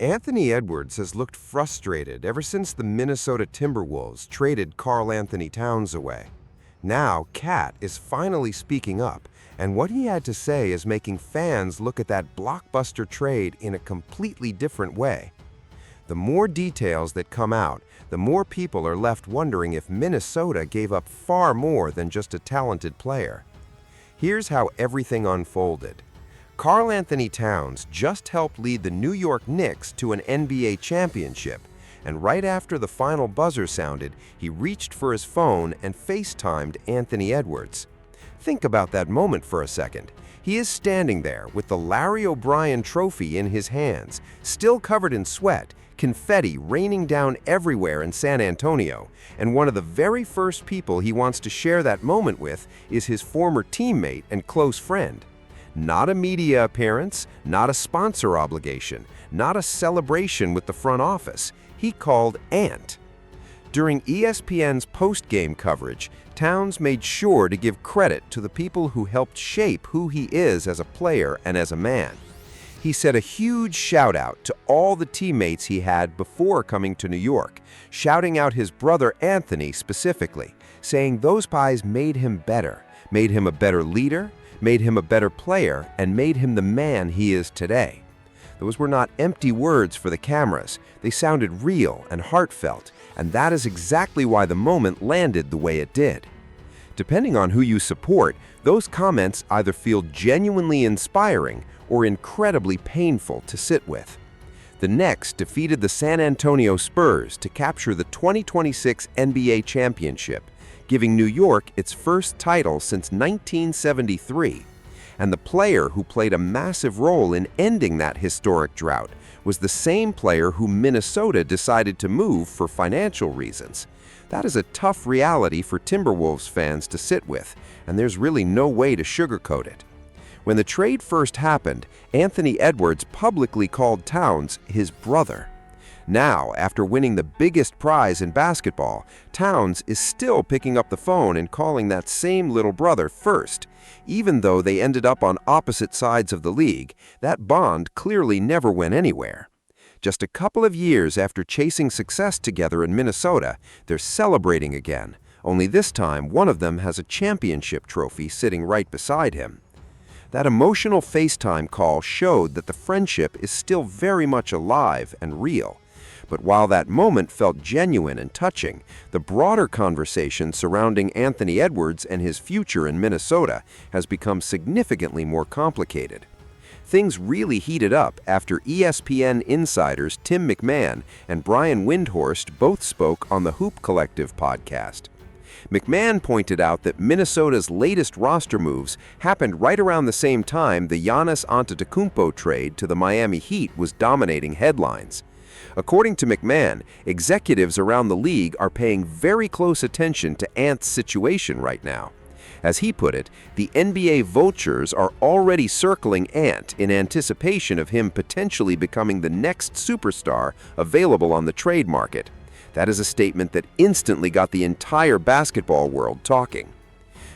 Anthony Edwards has looked frustrated ever since the Minnesota Timberwolves traded Karl-Anthony Towns away. Now, Cat is finally speaking up, and what he had to say is making fans look at that blockbuster trade in a completely different way. The more details that come out, the more people are left wondering if Minnesota gave up far more than just a talented player. Here's how everything unfolded. Karl-Anthony Towns just helped lead the New York Knicks to an NBA championship, and right after the final buzzer sounded, he reached for his phone and FaceTimed Anthony Edwards. Think about that moment for a second. He is standing there with the Larry O'Brien trophy in his hands, still covered in sweat, confetti raining down everywhere in San Antonio, and one of the very first people he wants to share that moment with is his former teammate and close friend. Not a media appearance, not a sponsor obligation, not a celebration with the front office. He called Ant. During ESPN's post-game coverage, Towns made sure to give credit to the people who helped shape who he is as a player and as a man. He said a huge shout-out to all the teammates he had before coming to New York, shouting out his brother Anthony specifically, saying those guys made him better, made him a better leader, made him a better player, and made him the man he is today. Those were not empty words for the cameras. They sounded real and heartfelt, and that is exactly why the moment landed the way it did. Depending on who you support, those comments either feel genuinely inspiring or incredibly painful to sit with. The Knicks defeated the San Antonio Spurs to capture the 2026 NBA championship, giving New York its first title since 1973. And the player who played a massive role in ending that historic drought was the same player who Minnesota decided to move for financial reasons. That is a tough reality for Timberwolves fans to sit with, and there's really no way to sugarcoat it. When the trade first happened, Anthony Edwards publicly called Towns his brother. Now, after winning the biggest prize in basketball, Towns is still picking up the phone and calling that same little brother first. Even though they ended up on opposite sides of the league, that bond clearly never went anywhere. Just a couple of years after chasing success together in Minnesota, they're celebrating again, only this time one of them has a championship trophy sitting right beside him. That emotional FaceTime call showed that the friendship is still very much alive and real. But while that moment felt genuine and touching, the broader conversation surrounding Anthony Edwards and his future in Minnesota has become significantly more complicated. Things really heated up after ESPN insiders Tim McMahon and Brian Windhorst both spoke on the Hoop Collective podcast. McMahon pointed out that Minnesota's latest roster moves happened right around the same time the Giannis Antetokounmpo trade to the Miami Heat was dominating headlines. According to McMahon, executives around the league are paying very close attention to Ant's situation right now. As he put it, the NBA vultures are already circling Ant in anticipation of him potentially becoming the next superstar available on the trade market. That is a statement that instantly got the entire basketball world talking.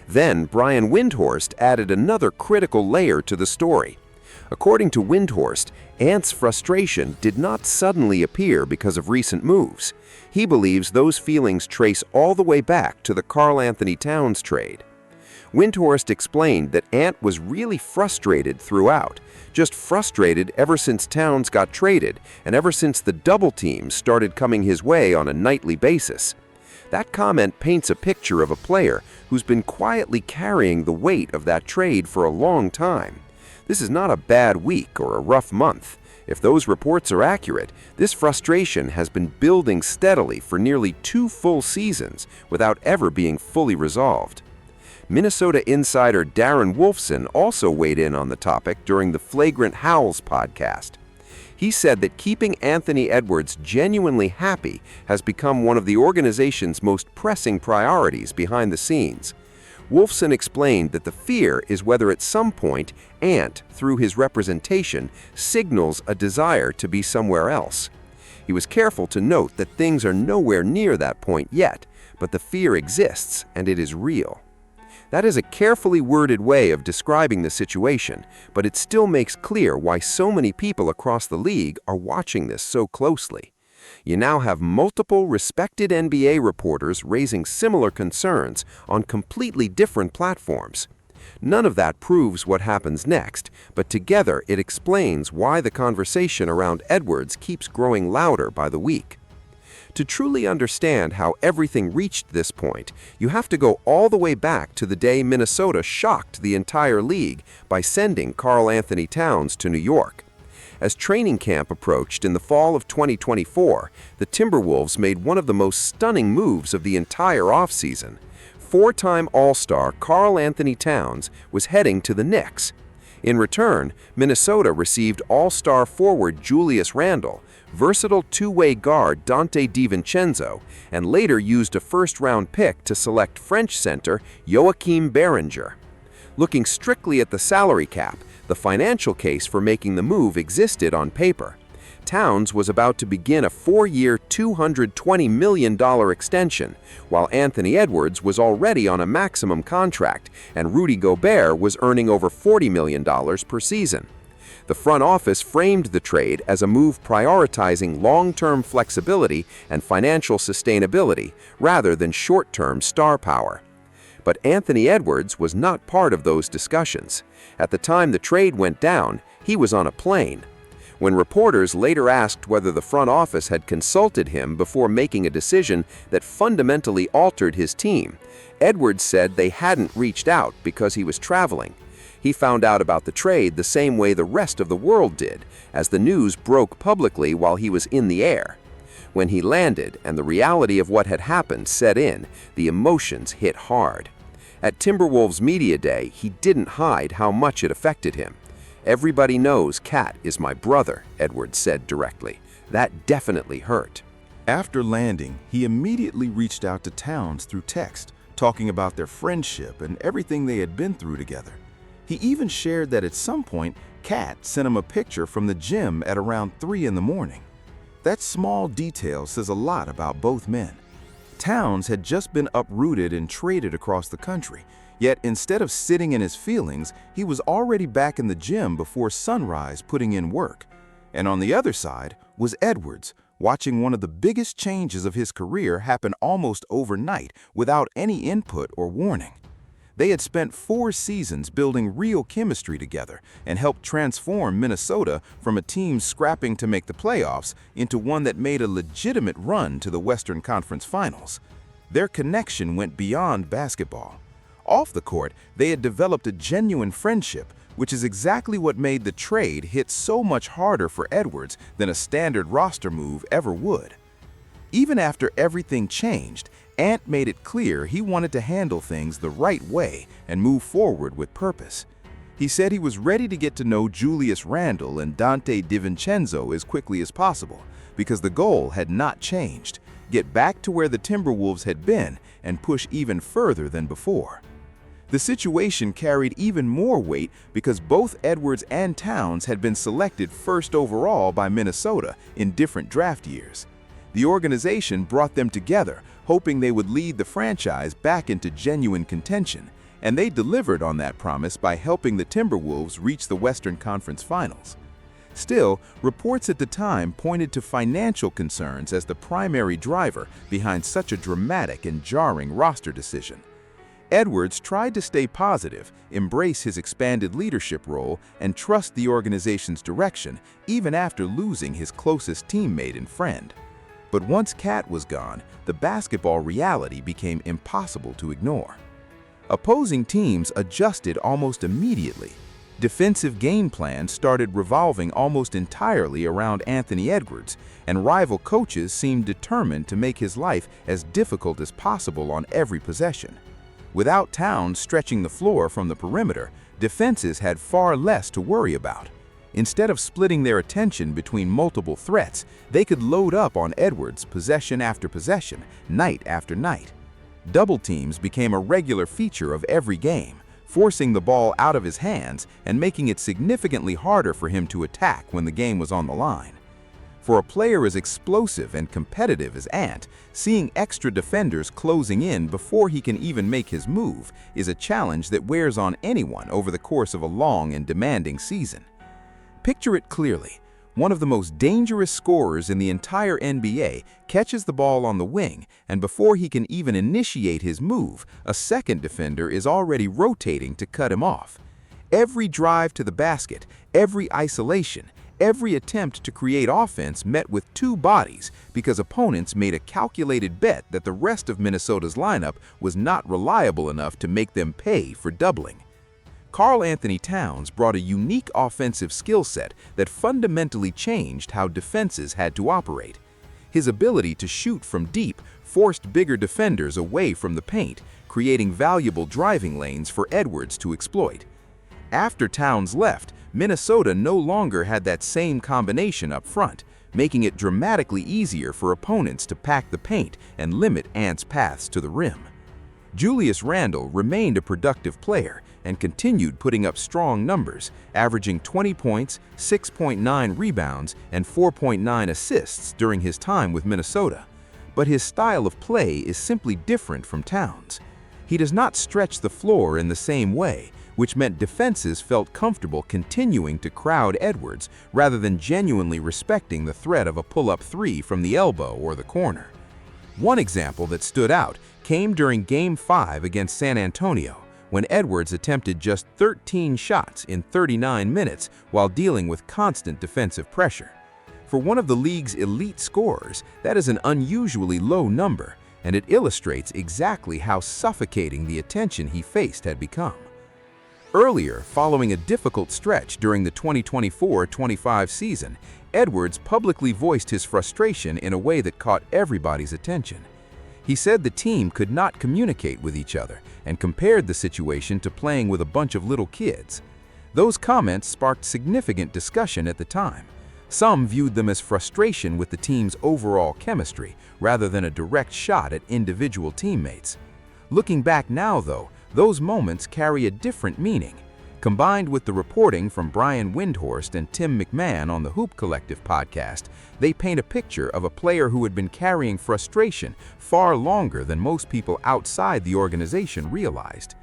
Then Brian Windhorst added another critical layer to the story. According to Windhorst, Ant's frustration did not suddenly appear because of recent moves. He believes those feelings trace all the way back to the Karl-Anthony Towns trade. Windhorst explained that Ant was really frustrated throughout, just frustrated ever since Towns got traded and ever since the double teams started coming his way on a nightly basis. That comment paints a picture of a player who's been quietly carrying the weight of that trade for a long time. This is not a bad week or a rough month. If those reports are accurate, this frustration has been building steadily for nearly 2 full seasons without ever being fully resolved. Minnesota insider Darren Wolfson also weighed in on the topic during the Flagrant Howls podcast. He said that keeping Anthony Edwards genuinely happy has become one of the organization's most pressing priorities behind the scenes. Wolfson explained that the fear is whether at some point Ant, through his representation, signals a desire to be somewhere else. He was careful to note that things are nowhere near that point yet, but the fear exists and it is real. That is a carefully worded way of describing the situation, but it still makes clear why so many people across the league are watching this so closely. You now have multiple respected NBA reporters raising similar concerns on completely different platforms. None of that proves what happens next, but together it explains why the conversation around Edwards keeps growing louder by the week. To truly understand how everything reached this point, you have to go all the way back to the day Minnesota shocked the entire league by sending Karl-Anthony Towns to New York. As training camp approached in the fall of 2024, the Timberwolves made one of the most stunning moves of the entire offseason. Four-time All-Star Karl-Anthony Towns was heading to the Knicks. In return, Minnesota received All-Star forward Julius Randle, versatile two-way guard Dante DiVincenzo, and later used a first-round pick to select French center Joachim Behringer. Looking strictly at the salary cap, the financial case for making the move existed on paper. Towns was about to begin a four-year, $220 million extension, while Anthony Edwards was already on a maximum contract, and Rudy Gobert was earning over $40 million per season. The front office framed the trade as a move prioritizing long-term flexibility and financial sustainability rather than short-term star power. But Anthony Edwards was not part of those discussions. At the time the trade went down, he was on a plane. When reporters later asked whether the front office had consulted him before making a decision that fundamentally altered his team, Edwards said they hadn't reached out because he was traveling. He found out about the trade the same way the rest of the world did, as the news broke publicly while he was in the air. When he landed and the reality of what had happened set in, the emotions hit hard. At Timberwolves Media Day, he didn't hide how much it affected him. "Everybody knows Cat is my brother," Edwards said directly. "That definitely hurt." After landing, he immediately reached out to Towns through text, talking about their friendship and everything they had been through together. He even shared that at some point, Cat sent him a picture from the gym at around 3 in the morning. That small detail says a lot about both men. Towns had just been uprooted and traded across the country, yet instead of sitting in his feelings, he was already back in the gym before sunrise putting in work. And on the other side was Edwards, watching one of the biggest changes of his career happen almost overnight without any input or warning. They had spent 4 seasons building real chemistry together and helped transform Minnesota from a team scrapping to make the playoffs into one that made a legitimate run to the Western Conference Finals. Their connection went beyond basketball. Off the court, they had developed a genuine friendship, which is exactly what made the trade hit so much harder for Edwards than a standard roster move ever would. Even after everything changed, Ant made it clear he wanted to handle things the right way and move forward with purpose. He said he was ready to get to know Julius Randle and Dante DiVincenzo as quickly as possible, because the goal had not changed: get back to where the Timberwolves had been and push even further than before. The situation carried even more weight because both Edwards and Towns had been selected first overall by Minnesota in different draft years. The organization brought them together, hoping they would lead the franchise back into genuine contention, and they delivered on that promise by helping the Timberwolves reach the Western Conference Finals. Still, reports at the time pointed to financial concerns as the primary driver behind such a dramatic and jarring roster decision. Edwards tried to stay positive, embrace his expanded leadership role, and trust the organization's direction even after losing his closest teammate and friend. But once Cat was gone, the basketball reality became impossible to ignore. Opposing teams adjusted almost immediately. Defensive game plans started revolving almost entirely around Anthony Edwards, and rival coaches seemed determined to make his life as difficult as possible on every possession. Without Towns stretching the floor from the perimeter, defenses had far less to worry about. Instead of splitting their attention between multiple threats, they could load up on Edwards possession after possession, night after night. Double teams became a regular feature of every game, forcing the ball out of his hands and making it significantly harder for him to attack when the game was on the line. For a player as explosive and competitive as Ant, seeing extra defenders closing in before he can even make his move is a challenge that wears on anyone over the course of a long and demanding season. Picture it clearly. One of the most dangerous scorers in the entire NBA catches the ball on the wing, and before he can even initiate his move, a second defender is already rotating to cut him off. Every drive to the basket, every isolation, every attempt to create offense met with two bodies because opponents made a calculated bet that the rest of Minnesota's lineup was not reliable enough to make them pay for doubling. Karl-Anthony Towns brought a unique offensive skill set that fundamentally changed how defenses had to operate. His ability to shoot from deep forced bigger defenders away from the paint, creating valuable driving lanes for Edwards to exploit. After Towns left, Minnesota no longer had that same combination up front, making it dramatically easier for opponents to pack the paint and limit Ant's paths to the rim. Julius Randle remained a productive player and continued putting up strong numbers, averaging 20 points, 6.9 rebounds, and 4.9 assists during his time with Minnesota. But his style of play is simply different from Towns. He does not stretch the floor in the same way, which meant defenses felt comfortable continuing to crowd Edwards rather than genuinely respecting the threat of a pull-up three from the elbow or the corner. One example that stood out came during Game 5 against San Antonio, when Edwards attempted just 13 shots in 39 minutes while dealing with constant defensive pressure. For one of the league's elite scorers, that is an unusually low number, and it illustrates exactly how suffocating the attention he faced had become. Earlier, following a difficult stretch during the 2024-25 season, Edwards publicly voiced his frustration in a way that caught everybody's attention. He said the team could not communicate with each other and compared the situation to playing with a bunch of little kids. Those comments sparked significant discussion at the time. Some viewed them as frustration with the team's overall chemistry rather than a direct shot at individual teammates. Looking back now, though, those moments carry a different meaning. Combined with the reporting from Brian Windhorst and Tim McMahon on the Hoop Collective podcast, they paint a picture of a player who had been carrying frustration far longer than most people outside the organization realized.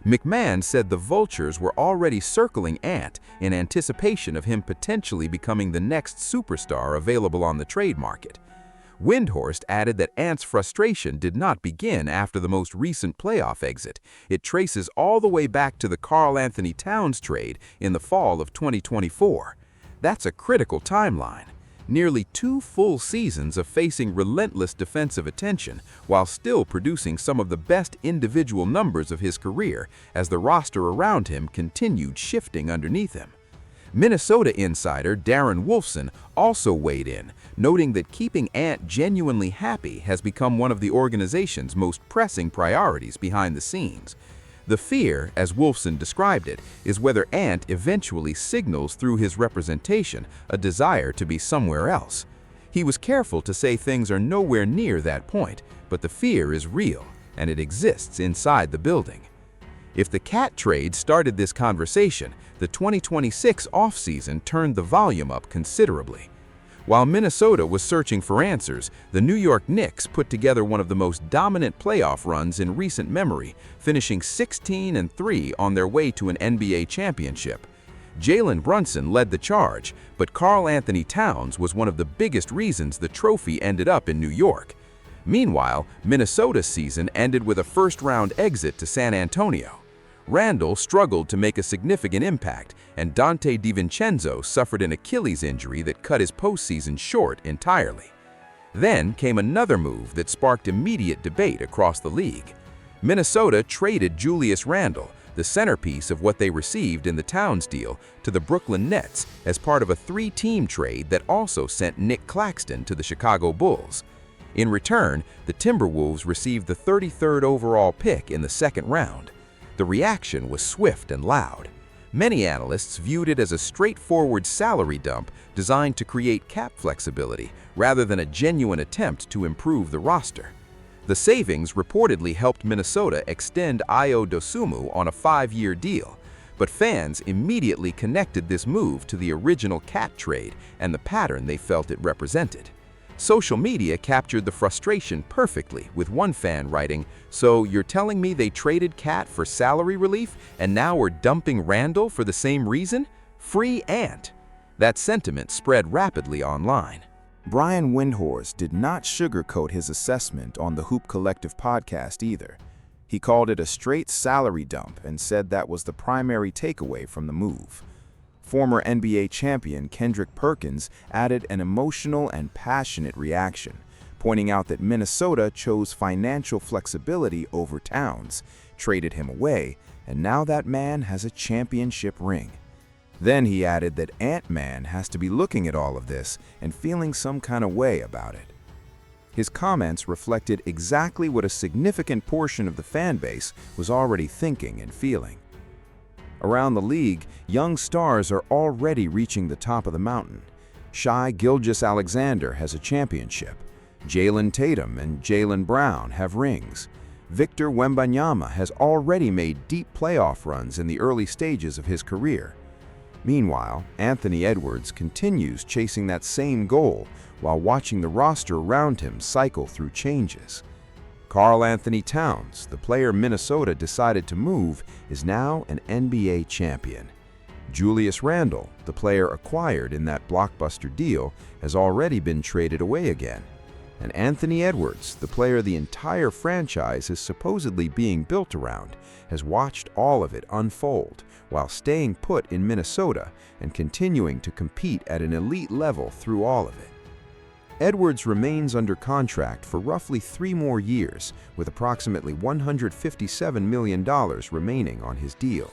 McMahon said the vultures were already circling Ant in anticipation of him potentially becoming the next superstar available on the trade market. Windhorst added that Ant's frustration did not begin after the most recent playoff exit. It traces all the way back to the Karl-Anthony Towns trade in the fall of 2024. That's a critical timeline. Nearly 2 full seasons of facing relentless defensive attention while still producing some of the best individual numbers of his career as the roster around him continued shifting underneath him. Minnesota insider Darren Wolfson also weighed in, noting that keeping Ant genuinely happy has become one of the organization's most pressing priorities behind the scenes. The fear, as Wolfson described it, is whether Ant eventually signals through his representation a desire to be somewhere else. He was careful to say things are nowhere near that point, but the fear is real, and it exists inside the building. If the Cat trade started this conversation, the 2026 offseason turned the volume up considerably. While Minnesota was searching for answers, the New York Knicks put together one of the most dominant playoff runs in recent memory, finishing 16-3 on their way to an NBA championship. Jalen Brunson led the charge, but Karl-Anthony Towns was one of the biggest reasons the trophy ended up in New York. Meanwhile, Minnesota's season ended with a first-round exit to San Antonio. Randle struggled to make a significant impact, and Dante DiVincenzo suffered an Achilles injury that cut his postseason short entirely. Then came another move that sparked immediate debate across the league. Minnesota traded Julius Randle, the centerpiece of what they received in the Towns deal, to the Brooklyn Nets as part of a 3-team trade that also sent Nick Claxton to the Chicago Bulls. In return, the Timberwolves received the 33rd overall pick in the second round. The reaction was swift and loud. Many analysts viewed it as a straightforward salary dump designed to create cap flexibility rather than a genuine attempt to improve the roster. The savings reportedly helped Minnesota extend Ayo Dosunmu on a 5-year deal, But fans immediately connected this move to the original Cat trade and the pattern they felt it represented. Social media captured the frustration perfectly, with one fan writing, "So you're telling me they traded Cat for salary relief and now we're dumping Randall for the same reason? Free Ant." That sentiment spread rapidly online. Brian Windhorst did not sugarcoat his assessment on the Hoop Collective podcast either. He called it a straight salary dump and said that was the primary takeaway from the move. Former NBA champion Kendrick Perkins added an emotional and passionate reaction, pointing out that Minnesota chose financial flexibility over Towns, traded him away, and now that man has a championship ring. Then he added that Ant-Man has to be looking at all of this and feeling some kind of way about it. His comments reflected exactly what a significant portion of the fan base was already thinking and feeling. Around the league, young stars are already reaching the top of the mountain. Shai Gilgeous-Alexander has a championship. Jalen Tatum and Jaylen Brown have rings. Victor Wembanyama has already made deep playoff runs in the early stages of his career. Meanwhile, Anthony Edwards continues chasing that same goal while watching the roster around him cycle through changes. Karl-Anthony Towns, the player Minnesota decided to move, is now an NBA champion. Julius Randle, the player acquired in that Blockbuster deal, has already been traded away again. And Anthony Edwards, the player the entire franchise is supposedly being built around, has watched all of it unfold while staying put in Minnesota and continuing to compete at an elite level through all of it. Edwards remains under contract for roughly 3 more years, with approximately $157 million remaining on his deal.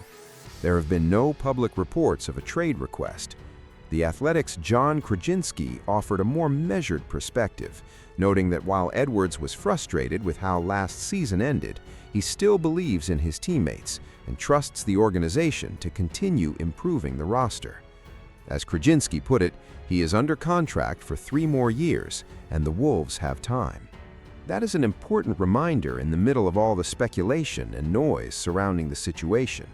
There have been no public reports of a trade request. The Athletic's John Krasinski offered a more measured perspective, noting that while Edwards was frustrated with how last season ended, he still believes in his teammates and trusts the organization to continue improving the roster. As Krasinski put it, he is under contract for 3 more years, and the Wolves have time. That is an important reminder in the middle of all the speculation and noise surrounding the situation.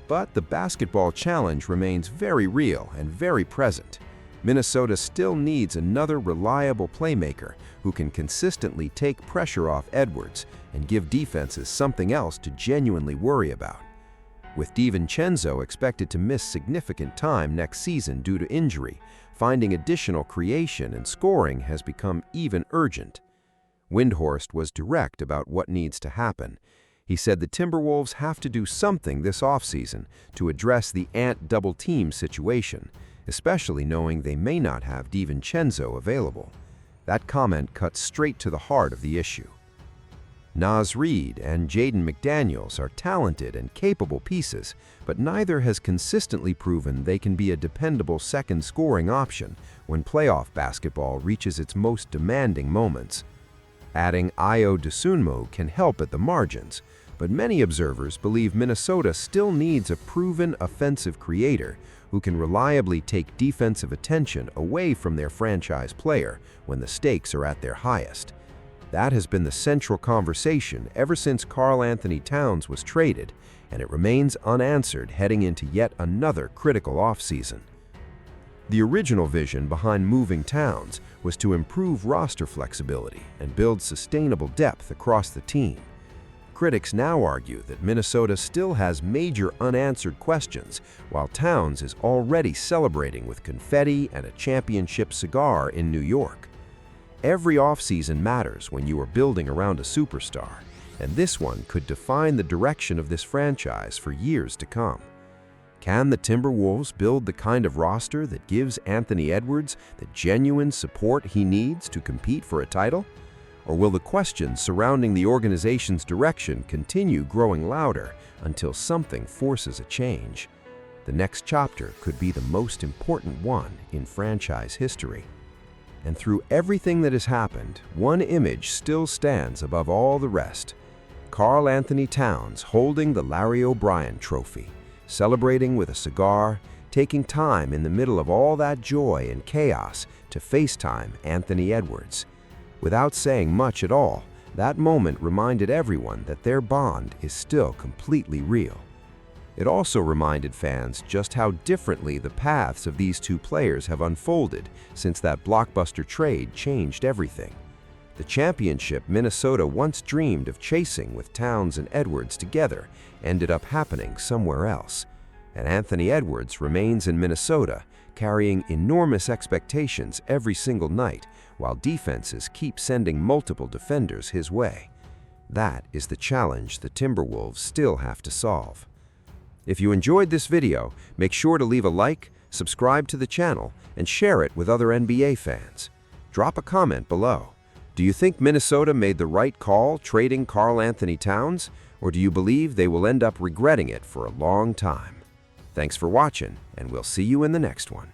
But the basketball challenge remains very real and very present. Minnesota still needs another reliable playmaker who can consistently take pressure off Edwards and give defenses something else to genuinely worry about. With DiVincenzo expected to miss significant time next season due to injury, finding additional creation and scoring has become even urgent. Windhorst was direct about what needs to happen. He said the Timberwolves have to do something this offseason to address the Ant double-team situation, especially knowing they may not have DiVincenzo available. That comment cuts straight to the heart of the issue. Naz Reid and Jaden McDaniels are talented and capable pieces, but neither has consistently proven they can be a dependable second scoring option when playoff basketball reaches its most demanding moments. Adding Ayo Dosunmu can help at the margins, but many observers believe Minnesota still needs a proven offensive creator who can reliably take defensive attention away from their franchise player when the stakes are at their highest. That has been the central conversation ever since Karl-Anthony Towns was traded, and it remains unanswered heading into yet another critical offseason. The original vision behind moving Towns was to improve roster flexibility and build sustainable depth across the team. Critics now argue that Minnesota still has major unanswered questions, while Towns is already celebrating with confetti and a championship cigar in New York. Every offseason matters when you are building around a superstar, and this one could define the direction of this franchise for years to come. Can the Timberwolves build the kind of roster that gives Anthony Edwards the genuine support he needs to compete for a title? Or will the questions surrounding the organization's direction continue growing louder until something forces a change? The next chapter could be the most important one in franchise history. And through everything that has happened, one image still stands above all the rest. Karl-Anthony Towns holding the Larry O'Brien Trophy, celebrating with a cigar, taking time in the middle of all that joy and chaos to FaceTime Anthony Edwards. Without saying much at all, that moment reminded everyone that their bond is still completely real. It also reminded fans just how differently the paths of these two players have unfolded since that Blockbuster trade changed everything. The championship Minnesota once dreamed of chasing with Towns and Edwards together ended up happening somewhere else. And Anthony Edwards remains in Minnesota, carrying enormous expectations every single night, while defenses keep sending multiple defenders his way. That is the challenge the Timberwolves still have to solve. If you enjoyed this video, make sure to leave a like, subscribe to the channel, and share it with other NBA fans. Drop a comment below. Do you think Minnesota made the right call trading Karl-Anthony Towns, or do you believe they will end up regretting it for a long time? Thanks for watching, and we'll see you in the next one.